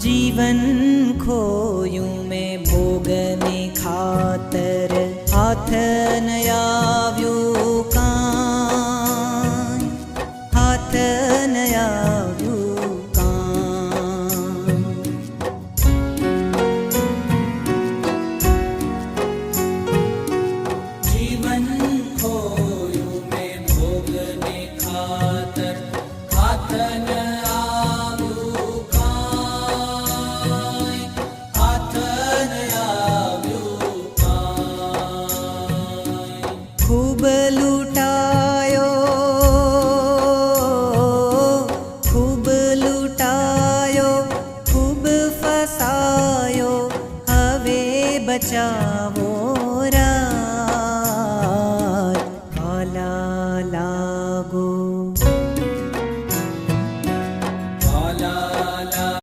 जीवन खोयूं मैं भोगने खातर हाथ न આવ્યું કાંઈ હાથ ન આવ્યું કાંઈ जीवन खोयूं मैं भोगने खातर हाथ न આવ્યું કાંઈ हाथ न આવ્યું કાંઈ खूब लूटायो खूब फसायो हवे बचावो